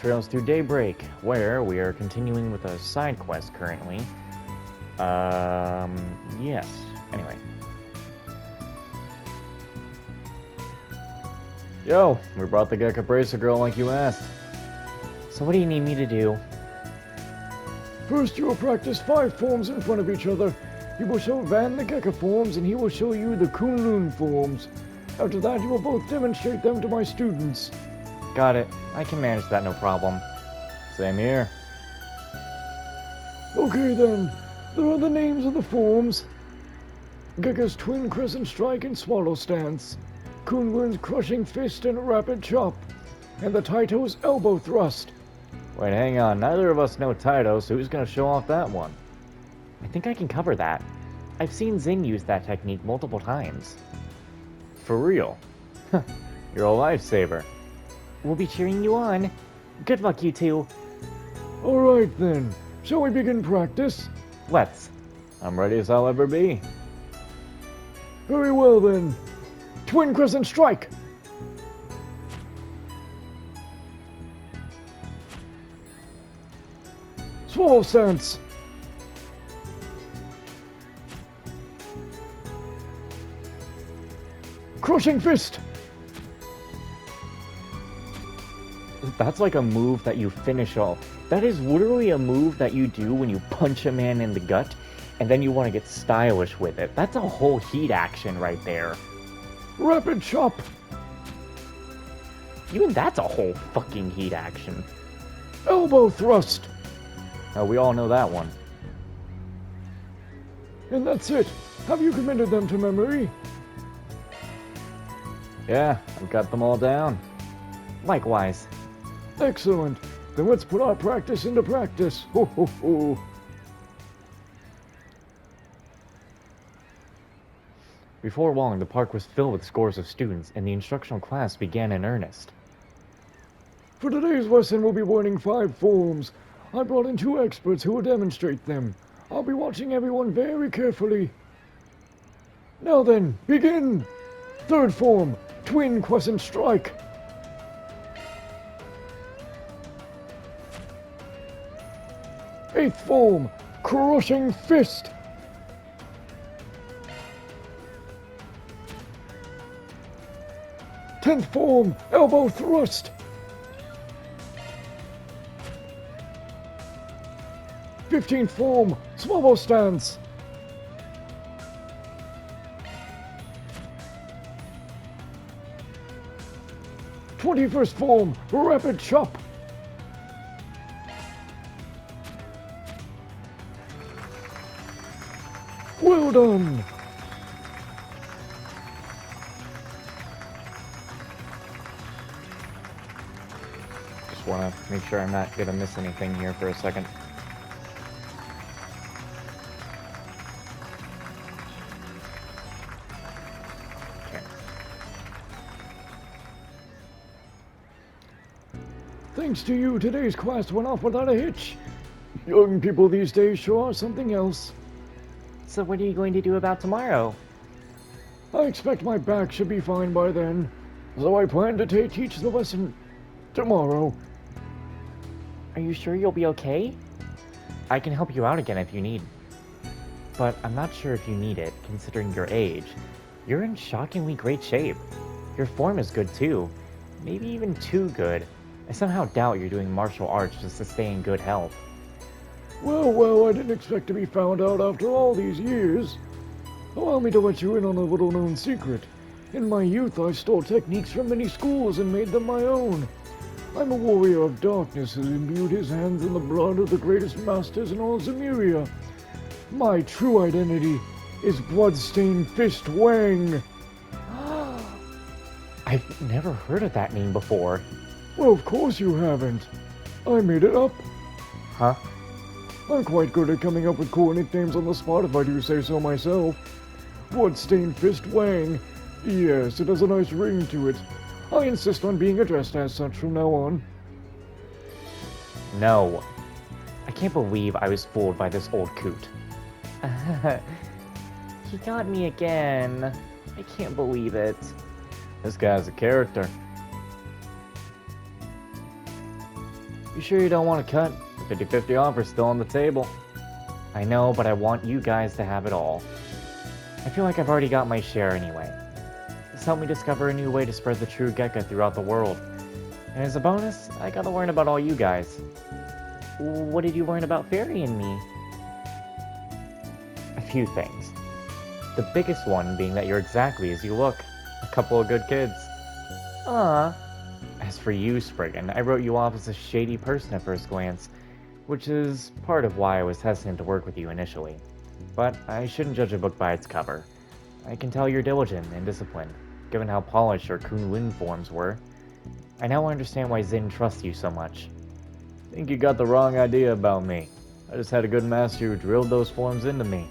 Trails through Daybreak, where we are continuing with a side quest currently. Yes. Anyway. Yo, we brought the Gecko Bracer girl like you asked. So what do you need me to do? First, you will practice 5 forms in front of each other. You will show Van the Gecko forms, and he will show you the Kunlun forms. After that, you will both demonstrate them to my students. Got it. I can manage that, no problem. Same here. Okay then, there are the names of the forms. Gecko's Twin Crescent Strike and Swallow Stance. Kunlun's Crushing Fist and Rapid Chop. And the Taito's Elbow Thrust. Wait, hang on. Neither of us know Taito, so who's gonna show off that one? I think I can cover that. I've seen Zing use that technique multiple times. For real? You're a lifesaver. We'll be cheering you on. Good luck, you two. Alright then, shall we begin practice? Let's. I'm ready as I'll ever be. Very well then. Twin Crescent Strike! Swallow Stance! Crushing Fist! That's like a move that you finish off. That is literally a move that you do when you punch a man in the gut, and then you want to get stylish with it. That's a whole heat action right there. Rapid Chop! Even that's a whole fucking heat action. Elbow Thrust! We all know that one. And that's it. Have you committed them to memory? Yeah, I've got them all down. Likewise. Excellent. Then let's put our practice into practice. Ho ho ho. Before long, the park was filled with scores of students, and the instructional class began in earnest. For today's lesson, we'll be learning 5 forms. I brought in 2 experts who will demonstrate them. I'll be watching everyone very carefully. Now then, begin! 3rd form, Twin Crescent Strike. 8th form, Crushing Fist. 10th form, Elbow Thrust. 15th form, Swallow Stance. 21st form, Rapid Chop. Well done. Just want to make sure I'm not going to miss anything here for a second. Thanks to you, today's class went off without a hitch. Young people these days sure are something else. So what are you going to do about tomorrow? I expect my back should be fine by then, so I plan to teach the lesson tomorrow. Are you sure you'll be okay? I can help you out again if you need. But I'm not sure if you need it, considering your age. You're in shockingly great shape. Your form is good too. Maybe even too good. I somehow doubt you're doing martial arts just to stay in good health. Well, I didn't expect to be found out after all these years. Allow me to let you in on a little-known secret. In my youth, I stole techniques from many schools and made them my own. I'm a warrior of darkness who imbued his hands in the blood of the greatest masters in all Zemuria. My true identity is Bloodstained Fist Wang. I've never heard of that name before. Well, of course you haven't. I made it up. Huh? I'm quite good at coming up with cool nicknames on the spot if I do say so myself. Bloodstained Fist Wang. Yes, it has a nice ring to it. I insist on being addressed as such from now on. No. I can't believe I was fooled by this old coot. He got me again. I can't believe it. This guy's a character. You sure you don't want to cut? The 50-50 offer's still on the table. I know, but I want you guys to have it all. I feel like I've already got my share anyway. This helped me discover a new way to spread the true Gekka throughout the world. And as a bonus, I got to learn about all you guys. What did you learn about Fairy and me? A few things. The biggest one being that you're exactly as you look. A couple of good kids. Ah. As for you, Spriggan, I wrote you off as a shady person at first glance, which is part of why I was hesitant to work with you initially. But I shouldn't judge a book by its cover. I can tell you're diligent and disciplined, given how polished your Kunlun forms were. I now understand why Zin trusts you so much. Think you got the wrong idea about me. I just had a good master who drilled those forms into me.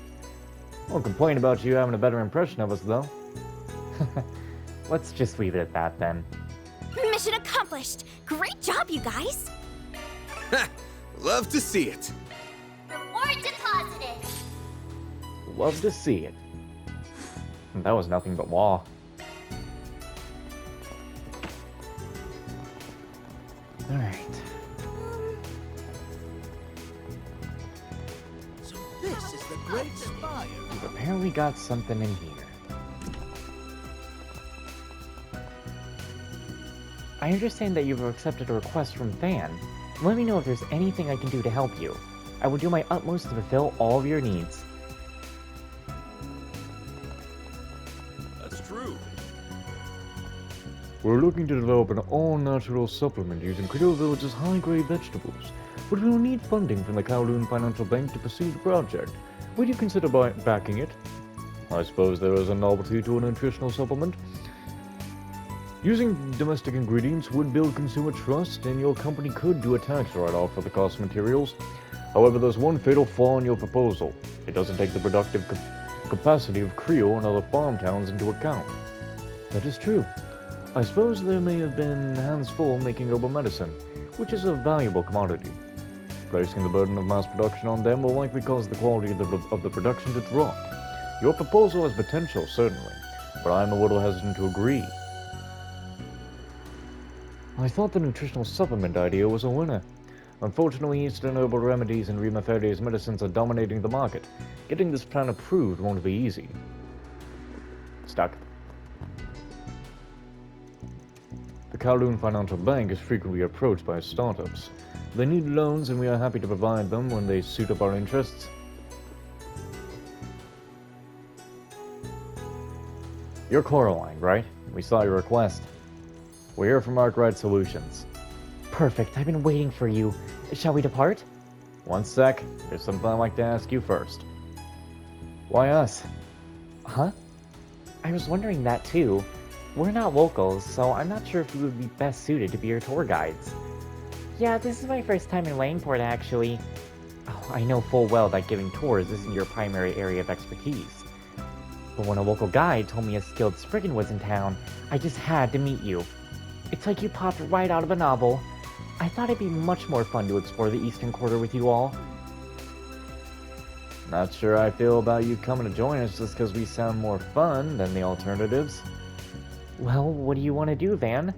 Won't complain about you having a better impression of us, though. Let's just leave it at that, then. Mission accomplished! Great job, you guys! Love to see it. Reward deposited! Love to see it. That was nothing but law. Alright. So this is the Great Spire. We've apparently got something in here. I understand that you've accepted a request from Van. Let me know if there's anything I can do to help you. I will do my utmost to fulfill all of your needs. That's true. We're looking to develop an all-natural supplement using Cradle Village's high-grade vegetables, but we'll need funding from the Kowloon Financial Bank to pursue the project. Would you consider backing it? I suppose there is a novelty to a nutritional supplement. Using domestic ingredients would build consumer trust, and your company could do a tax write-off for the cost of materials. However, there's one fatal flaw in your proposal. It doesn't take the productive capacity of Creole and other farm towns into account. That is true. I suppose there may have been hands full making herbal medicine, which is a valuable commodity. Placing the burden of mass production on them will likely cause the quality of the production to drop. Your proposal has potential, certainly, but I'm a little hesitant to agree. I thought the nutritional supplement idea was a winner. Unfortunately, Eastern herbal remedies and Rima Ferre's medicines are dominating the market. Getting this plan approved won't be easy. Stuck. The Kowloon Financial Bank is frequently approached by startups. They need loans, and we are happy to provide them when they suit up our interests. You're Coraline, right? We saw your request. We're here from Arkwright Solutions. Perfect, I've been waiting for you. Shall we depart? One sec, there's something I'd like to ask you first. Why us? Huh? I was wondering that too. We're not locals, so I'm not sure if we would be best suited to be your tour guides. Yeah, this is my first time in Langport, actually. Oh, I know full well that giving tours isn't your primary area of expertise. But when a local guide told me a skilled Spriggan was in town, I just had to meet you. It's like you popped right out of a novel. I thought it'd be much more fun to explore the Eastern Quarter with you all. Not sure I feel about you coming to join us just because we sound more fun than the alternatives. Well, what do you want to do, Van?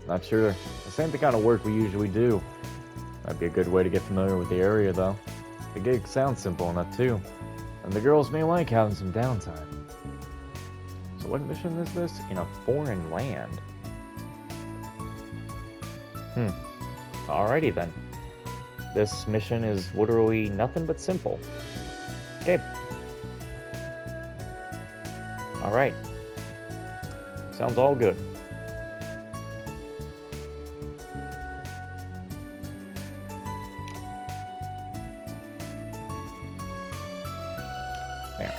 Not sure. This ain't the kind of work we usually do. That'd be a good way to get familiar with the area, though. The gig sounds simple enough, too. And the girls may like having some downtime. So what mission is this? In a foreign land? Alrighty then. This mission is literally nothing but simple. Okay. Alright. Sounds all good. There.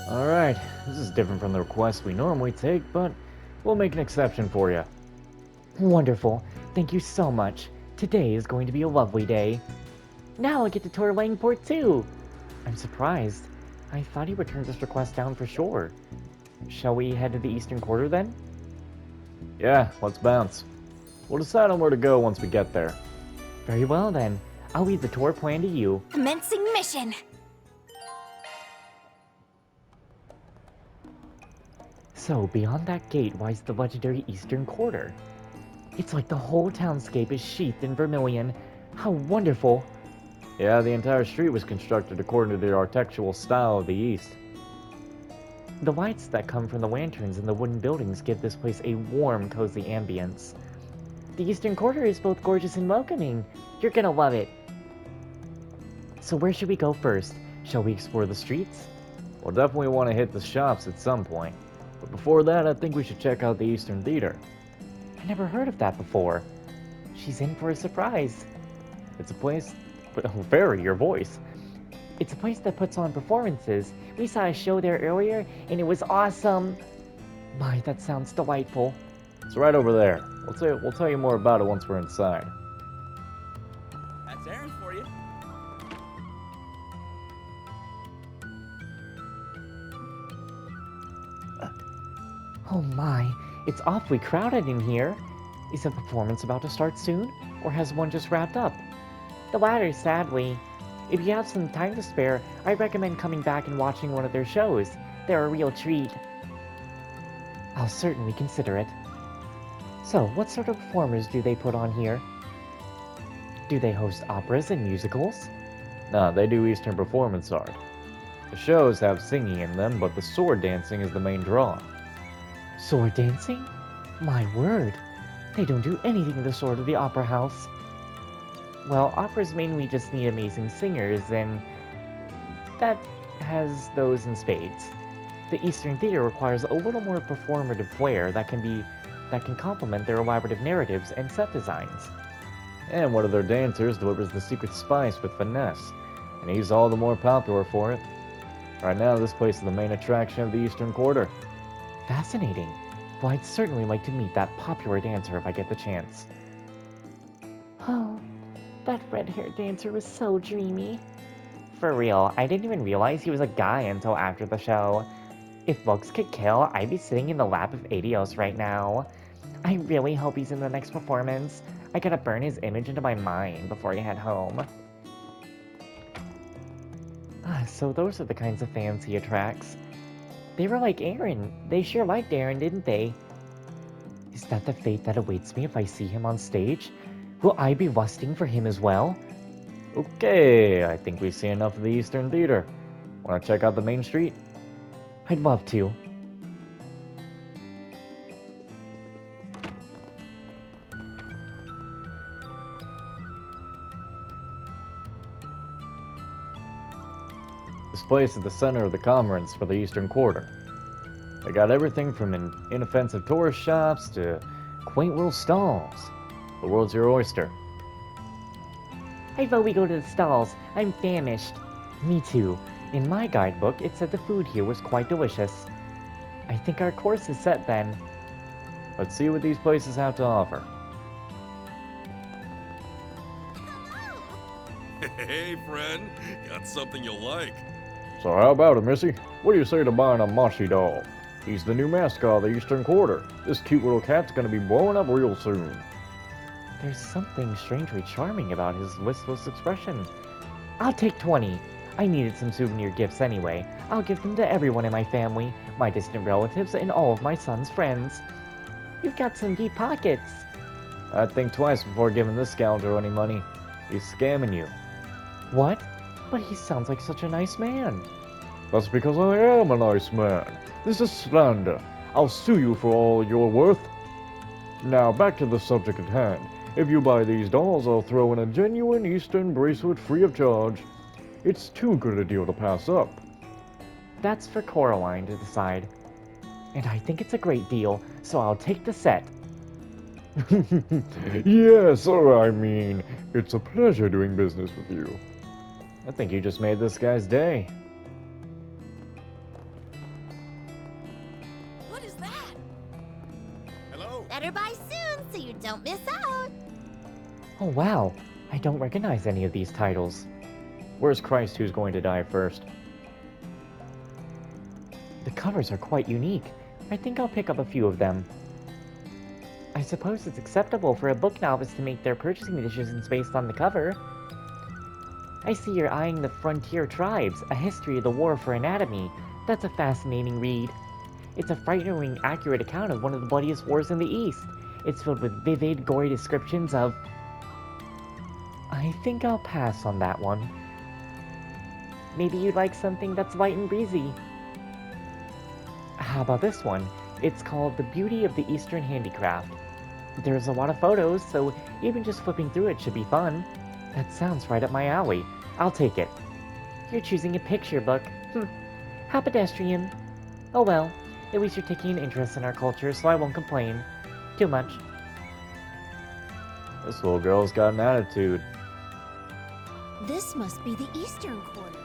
Alright, this is different from the requests we normally take, but we'll make an exception for you. Wonderful. Thank you so much. Today is going to be a lovely day. Now I get to tour Langport too. I'm surprised. I thought he would turn this request down for sure. Shall we head to the Eastern Quarter then? Yeah, let's bounce. We'll decide on where to go once we get there. Very well then. I'll leave the tour plan to you. Commencing mission! So, beyond that gate lies the legendary Eastern Quarter. It's like the whole townscape is sheathed in vermilion. How wonderful! Yeah, the entire street was constructed according to the architectural style of the East. The lights that come from the lanterns in the wooden buildings give this place a warm, cozy ambience. The Eastern Quarter is both gorgeous and welcoming. You're gonna love it. So where should we go first? Shall we explore the streets? We'll definitely want to hit the shops at some point. But before that, I think we should check out the Eastern Theater. I never heard of that before. She's in for a surprise. It's a place... Vary your voice. It's a place that puts on performances. We saw a show there earlier, and it was awesome. My, that sounds delightful. It's right over there. We'll tell you more about it once we're inside. That's Aaron for you. Oh my, it's awfully crowded in here. Is the performance about to start soon, or has one just wrapped up? The latter, sadly. If you have some time to spare, I recommend coming back and watching one of their shows. They're a real treat. I'll certainly consider it. So, what sort of performers do they put on here? Do they host operas and musicals? No, they do Eastern performance art. The shows have singing in them, but the sword dancing is the main draw. Sword dancing? My word. They don't do anything of the sort at the opera house. Well, operas mainly just need amazing singers, and that has those in spades. The Eastern Theater requires a little more performative flair that can complement their elaborative narratives and set designs. And one of their dancers delivers the secret spice with finesse, and he's all the more popular for it. Right now, this place is the main attraction of the Eastern Quarter. Fascinating. Well, I'd certainly like to meet that popular dancer if I get the chance. Oh, that red-haired dancer was so dreamy. For real, I didn't even realize he was a guy until after the show. If looks could kill, I'd be sitting in the lap of Adios right now. I really hope he's in the next performance. I gotta burn his image into my mind before I head home. So those are the kinds of fans he attracts. They were like Aaron. They sure liked Aaron, didn't they? Is that the fate that awaits me if I see him on stage? Will I be lusting for him as well? Okay, I think we've seen enough of the Eastern Theater. Want to check out the main street? I'd love to. This place is the center of the commerce for the Eastern Quarter. They got everything from inoffensive tourist shops to quaint little stalls. The world's your oyster. I vote we go to the stalls. I'm famished. Me too. In my guidebook, it said the food here was quite delicious. I think our course is set then. Let's see what these places have to offer. Hey, friend. Got something you'll like. So how about it, Missy? What do you say to buying a Moshi doll? He's the new mascot of the Eastern Quarter. This cute little cat's gonna be blowing up real soon. There's something strangely charming about his listless expression. I'll take 20. I needed some souvenir gifts anyway. I'll give them to everyone in my family, my distant relatives, and all of my son's friends. You've got some deep pockets. I'd think twice before giving this scoundrel any money. He's scamming you. What? But he sounds like such a nice man. That's because I am a nice man. This is slander. I'll sue you for all you're worth. Now, back to the subject at hand. If you buy these dolls, I'll throw in a genuine Eastern bracelet free of charge. It's too good a deal to pass up. That's for Coraline to decide. And I think it's a great deal, so I'll take the set. Yes, I mean, it's a pleasure doing business with you. I think you just made this guy's day. What is that? Hello. Better buy soon so you don't miss out. Oh wow, I don't recognize any of these titles. Where's Christ Who's Going to Die First? The covers are quite unique. I think I'll pick up a few of them. I suppose it's acceptable for a book novice to make their purchasing decisions based on the cover. I see you're eyeing The Frontier Tribes, A History of the War for Anatomy. That's a fascinating read. It's a frighteningly accurate account of one of the bloodiest wars in the East. It's filled with vivid, gory descriptions of... I think I'll pass on that one. Maybe you'd like something that's light and breezy. How about this one? It's called The Beauty of the Eastern Handicraft. There's a lot of photos, so even just flipping through it should be fun. That sounds right up my alley. I'll take it. You're choosing a picture book. How pedestrian. Oh well, at least you're taking an interest in our culture, so I won't complain. Too much. This little girl's got an attitude. This must be the Eastern Quarter.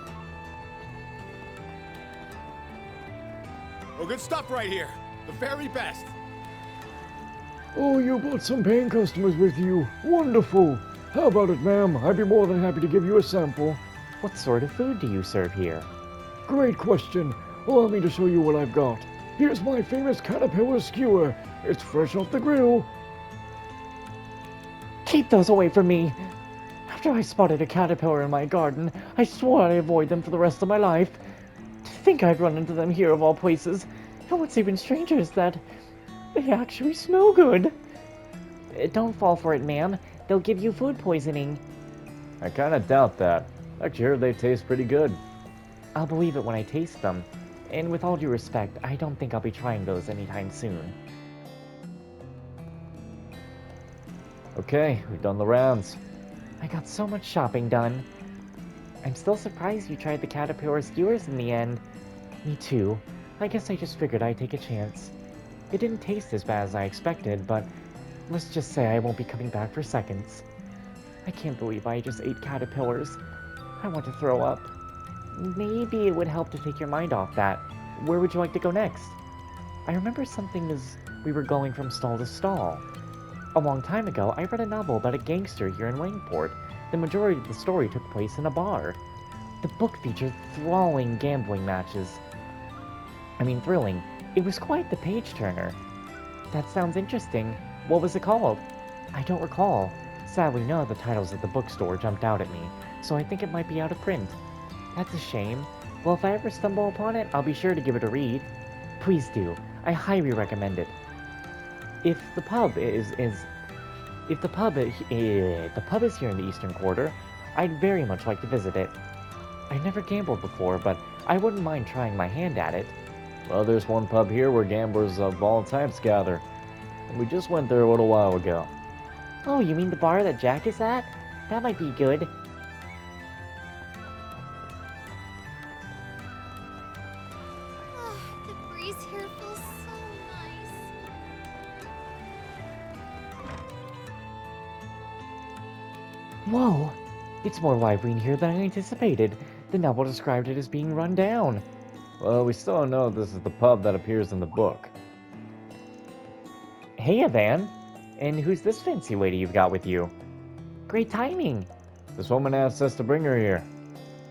Oh, good stuff right here. The very best. Oh, you brought some paying customers with you. Wonderful. How about it, ma'am? I'd be more than happy to give you a sample. What sort of food do you serve here? Great question. Allow me to show you what I've got. Here's my famous caterpillar skewer. It's fresh off the grill. Keep those away from me! After I spotted a caterpillar in my garden, I swore I'd avoid them for the rest of my life. To think I'd run into them here of all places. And what's even stranger is that they actually smell good. Don't fall for it, ma'am. They'll give you food poisoning. I kinda doubt that. I actually heard they taste pretty good. I'll believe it when I taste them. And with all due respect, I don't think I'll be trying those anytime soon. Okay, we've done the rounds. I got so much shopping done. I'm still surprised you tried the caterpillar skewers in the end. Me too. I guess I just figured I'd take a chance. It didn't taste as bad as I expected, but let's just say I won't be coming back for seconds. I can't believe I just ate caterpillars. I want to throw up. Maybe it would help to take your mind off that. Where would you like to go next? I remember something as we were going from stall to stall. A long time ago, I read a novel about a gangster here in Langport. The majority of the story took place in a bar. The book featured thrilling gambling matches. Thrilling. It was quite the page-turner. That sounds interesting. What was it called? I don't recall. Sadly, none of the titles at the bookstore jumped out at me, so I think it might be out of print. That's a shame. Well, if I ever stumble upon it, I'll be sure to give it a read. Please do. I highly recommend it. If the pub is here in the Eastern Quarter, I'd very much like to visit it. I never gambled before, but I wouldn't mind trying my hand at it. Well, there's one pub here where gamblers of all types gather. And we just went there a little while ago. Oh, you mean the bar that Jack is at? That might be good. The breeze here feels so nice. Whoa! It's more lively in here than I anticipated. The novel described it as being run down. Well, we still don't know if this is the pub that appears in the book. Hey, Evan! And who's this fancy lady you've got with you? Great timing! This woman asked us to bring her here.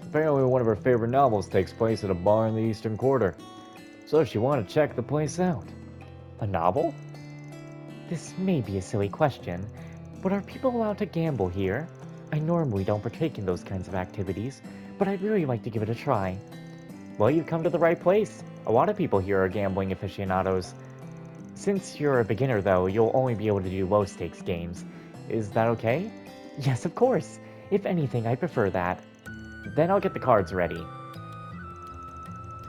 Apparently one of her favorite novels takes place at a bar in the Eastern Quarter. So she wanted to check the place out. A novel? This may be a silly question, but are people allowed to gamble here? I normally don't partake in those kinds of activities, but I'd really like to give it a try. Well, you've come to the right place. A lot of people here are gambling aficionados. Since you're a beginner, though, you'll only be able to do low-stakes games. Is that okay? Yes, of course. If anything, I prefer that. Then I'll get the cards ready.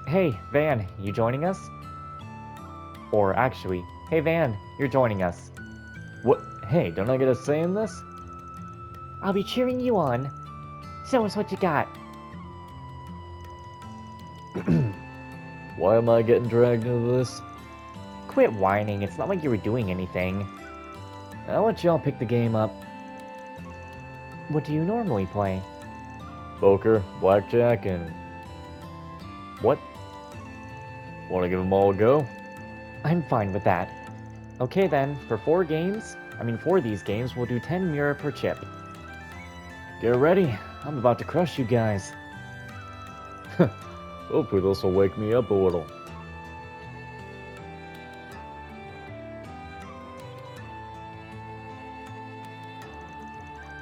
Hey, Van, you joining us? Or actually, hey Van, you're joining us. What? Hey, don't I get a say in this? I'll be cheering you on. Show us what you got. Why am I getting dragged into this? Quit whining, it's not like you were doing anything. I'll let y'all pick the game up. What do you normally play? Poker, blackjack, and... What? Wanna give them all a go? I'm fine with that. Okay then, for 4 these games, we'll do 10 mira per chip. Get ready, I'm about to crush you guys. Hopefully this will wake me up a little.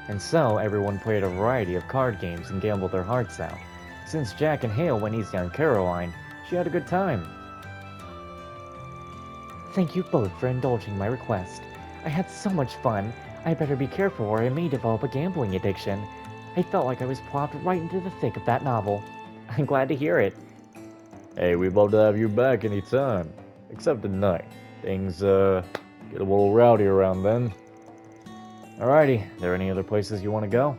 And so, everyone played a variety of card games and gambled their hearts out. Since Jack and Hale went easy on Caroline, she had a good time. Thank you both for indulging my request. I had so much fun. I better be careful or I may develop a gambling addiction. I felt like I was plopped right into the thick of that novel. I'm glad to hear it. Hey, we'd love to have you back anytime. Except tonight. Things, get a little rowdy around then. Alrighty, there any other places you want to go?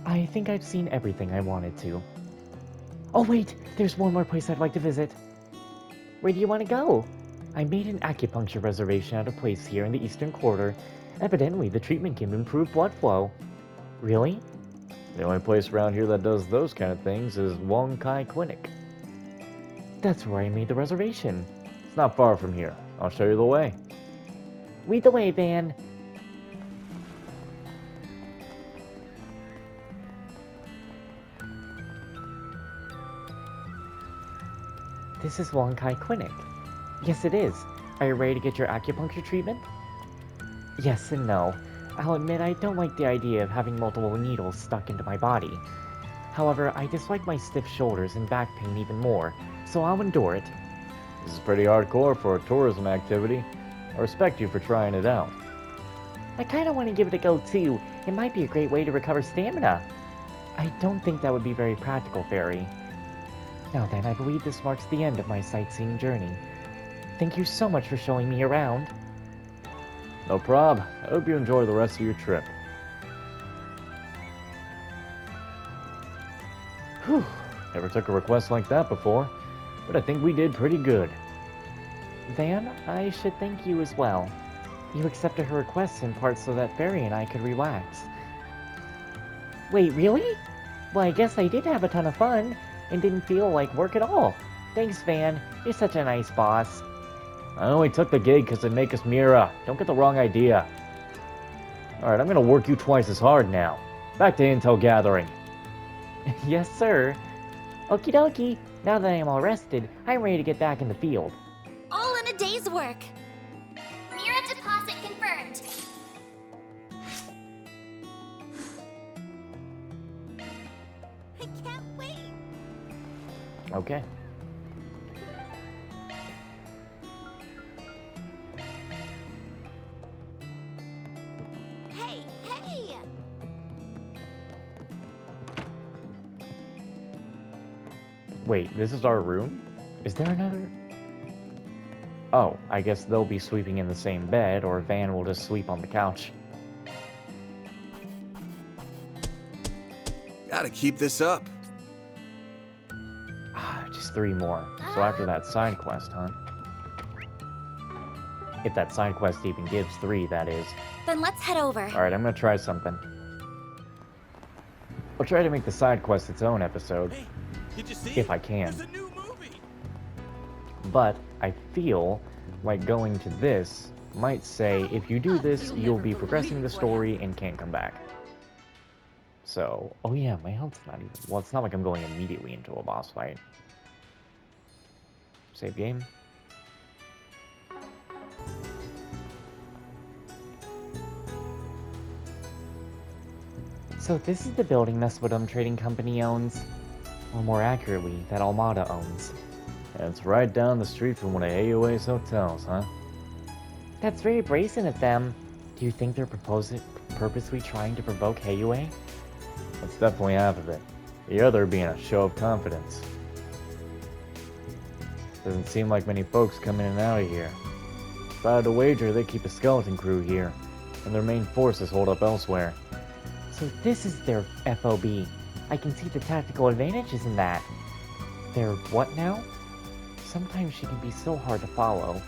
I think I've seen everything I wanted to. Oh wait, there's one more place I'd like to visit. Where do you want to go? I made an acupuncture reservation at a place here in the Eastern Quarter. Evidently, the treatment can improve blood flow. Really? The only place around here that does those kind of things is Wong Kai Clinic. That's where I made the reservation. It's not far from here. I'll show you the way. Lead the way, Van. This is Long Kai Clinic. Yes, it is. Are you ready to get your acupuncture treatment? Yes and no. I'll admit I don't like the idea of having multiple needles stuck into my body. However, I dislike my stiff shoulders and back pain even more, so I'll endure it. This is pretty hardcore for a tourism activity. I respect you for trying it out. I kinda want to give it a go too. It might be a great way to recover stamina. I don't think that would be very practical, Fairy. Now then, I believe this marks the end of my sightseeing journey. Thank you so much for showing me around. No prob. I hope you enjoy the rest of your trip. Whew. Never took a request like that before, but I think we did pretty good. Van, I should thank you as well. You accepted her request in part so that Fairy and I could relax. Wait, really? Well, I guess I did have a ton of fun, and didn't feel like work at all. Thanks, Van. You're such a nice boss. I only took the gig because it'd make us Mira. Don't get the wrong idea. Alright, I'm gonna work you twice as hard now. Back to intel gathering. Yes, sir. Okie dokie. Now that I am all rested, I'm ready to get back in the field. All in a day's work. Mira deposit confirmed. I can't wait. Okay. Hey, hey! Wait, this is our room? Is there another? Oh, I guess they'll be sleeping in the same bed, or Van will just sleep on the couch. Gotta keep this up. Just 3 more. So after that side quest, huh? If that side quest even gives 3, that is. Then let's head over. Alright, I'm gonna try something. I'll try to make the side quest its own episode, Hey, did you see? if I can. There's a new movie. But I feel like going to this might say, if you do this, you'll be progressing the story and can't come back. So, oh yeah, my health's not even... Well, it's not like I'm going immediately into a boss fight. Save game. So this is the building Meswadum Trading Company owns. Or more accurately, that Almada owns. And it's right down the street from one of AOA's hotels, huh? That's very brazen of them. Do you think they're purposely trying to provoke Heiyue? That's definitely half of it. The other being a show of confidence. Doesn't seem like many folks come in and out of here. If I had to wager, they keep a skeleton crew here, and their main forces hold up elsewhere. So this is their FOB. I can see the tactical advantages in that. Their what now? Sometimes she can be so hard to follow.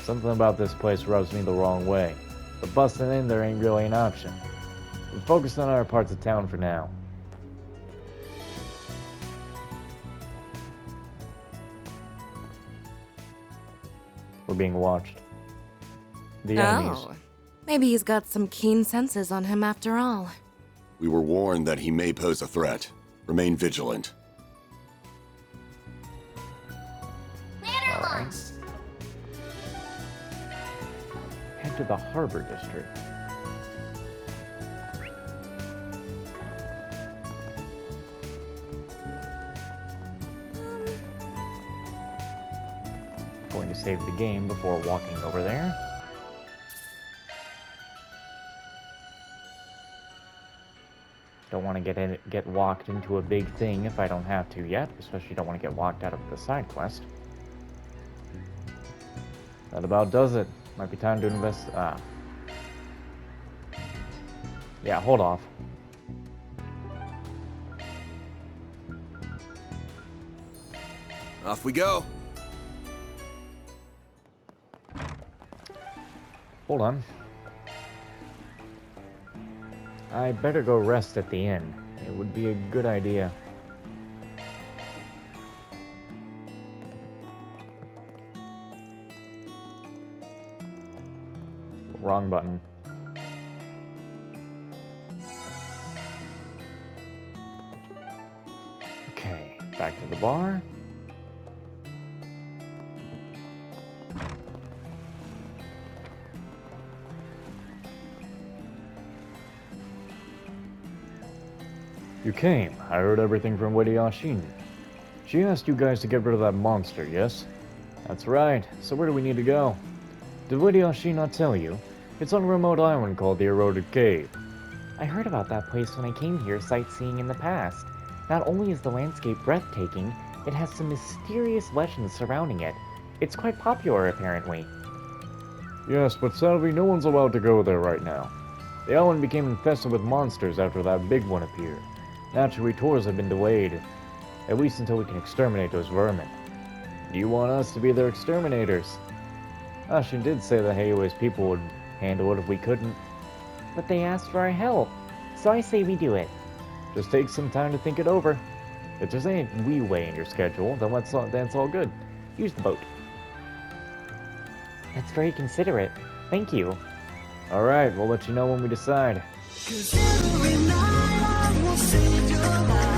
Something about this place rubs me the wrong way, but busting in there ain't really an option. We're focused on our parts of town for now. We're being watched. The enemies. Oh, maybe he's got some keen senses on him after all. We were warned that he may pose a threat. Remain vigilant. Ladder launch. Head to the Harbor District. Going to save the game before walking over there. Don't want to get walked into a big thing if I don't have to yet. Especially don't want to get walked out of the side quest. That about does it. Might be time to invest. Yeah, hold off. Off we go. Hold on. I better go rest at the inn. It would be a good idea. Wrong button. Okay, back to the bar. You came. I heard everything from Lady Yashin. She asked you guys to get rid of that monster, yes? That's right. So where do we need to go? Did Lady Yashin not tell you? It's on a remote island called the Eroded Cave. I heard about that place when I came here sightseeing in the past. Not only is the landscape breathtaking, it has some mysterious legends surrounding it. It's quite popular, apparently. Yes, but sadly no one's allowed to go there right now. The island became infested with monsters after that big one appeared. Naturally, tours have been delayed. At least until we can exterminate those vermin. Do you want us to be their exterminators? Ashin did say that Halo's people would handle it if we couldn't. But they asked for our help, so I say we do it. Just take some time to think it over. If there's any leeway in your schedule, then that's all good. Use the boat. That's very considerate. Thank you. Alright, we'll let you know when we decide. 'Cause every night I will save your life.